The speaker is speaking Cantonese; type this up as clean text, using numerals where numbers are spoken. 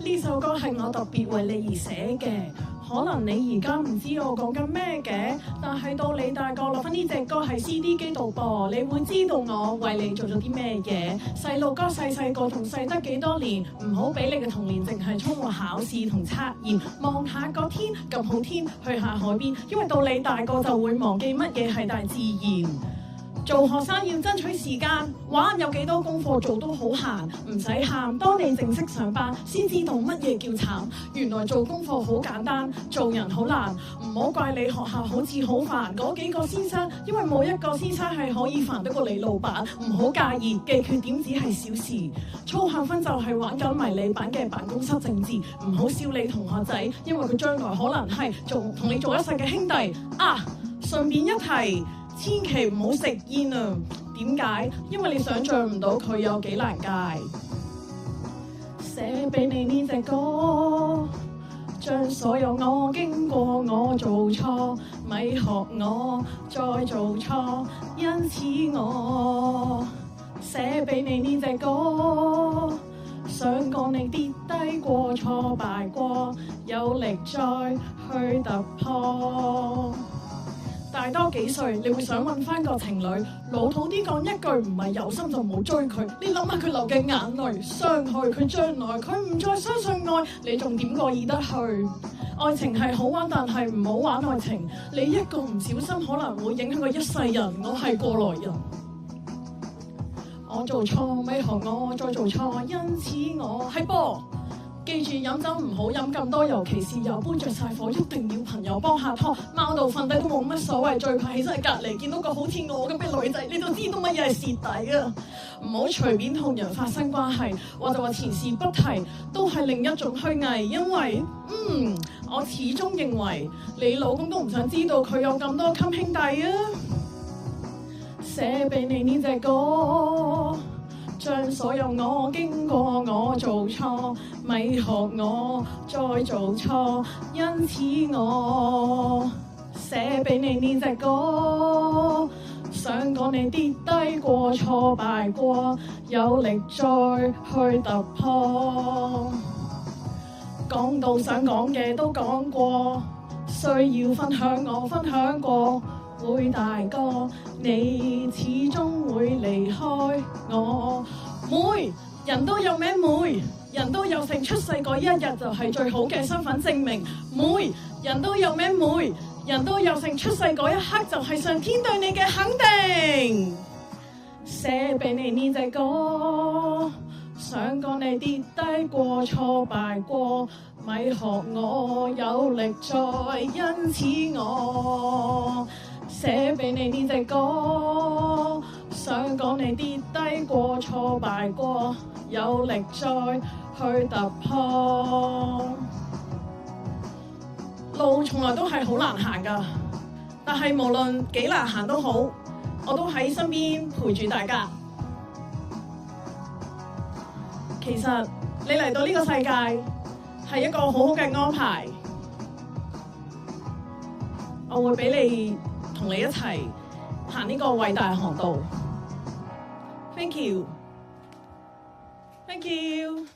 呢首歌係我特別為你而寫嘅。可能你而家唔知我講緊咩嘅，但係到你大個落返呢隻歌喺 CD 機度播，你會知道我為你做咗啲咩嘢。細路哥細細個仲細得幾多年，唔好俾你嘅童年淨係充滿考試同測驗。望下個天咁好天，去下海邊，因為到你大個就會忘記乜嘢係大自然。做學生要爭取時間，玩有幾多功課做都好閒，唔使喊。當你正式上班，先知道乜嘢叫慘。原來做功課好簡單，做人好難。唔好怪你學校好似好煩嗰幾個先生，因為冇一個先生係可以煩得過你老闆。唔好介意，記缺點只係小事。操行分就係玩緊迷你版嘅辦公室政治。唔好笑你同學仔，因為佢將來可能係同你做一世嘅兄弟啊！順便一提。千祈唔好食煙啊！點解？因為你想像唔到佢有幾難戒。寫俾你呢隻歌，將所有我經過我做錯，咪學我再做錯。因此我寫俾你呢隻歌，想講你跌低過、挫敗過，有力再去突破。大多幾歲，你會想揾翻個情侶，老土啲講一句，唔係有心就冇追佢。你諗下佢流嘅眼淚，傷害佢將來，佢唔再相信愛，你仲點過意得去？愛情係好玩，但係唔好玩愛情。你一個唔小心，可能會影響佢一世人。我係過來人，我做錯咪學我再做錯，因此我係波。記住飲酒唔好飲咁多，尤其是又搬着晒火，一定要朋友幫下拖。貓到瞓低都冇乜所謂，最怕起身喺隔離見到個好似我咁嘅女仔，你就知道乜嘢係蝕底啊！唔好隨便同人發生關係，我就話前事不提，都係另一種虛偽。因為我始終認為你老公都唔想知道佢有咁多襟兄弟啊！寫俾你呢隻歌，將所有我經過我做錯，咪學我再做錯。因此我寫俾你呢隻歌，想講你跌低過、挫敗過，有力再去突破。講到想講嘅都講過，需要分享我分享過。會大個，你始終會離開我。妹，人都有咩妹？人都有性，出世嗰一日就係最好嘅身份證明。妹，人都有咩妹？人都有性，出世嗰一刻就係上天對你嘅肯定。寫俾你呢隻歌，想講你跌低過、挫敗過，咪學我有力再。因此我寫俾你呢隻歌，想講你跌低過、挫敗過，有力再去突破。路從來都係好難行㗎，但係無論幾難行都好，我都喺身邊陪住大家。其實你嚟到呢個世界係一個好好嘅安排，我會俾你同你一齊行呢個偉大航道。Thank you，Thank you。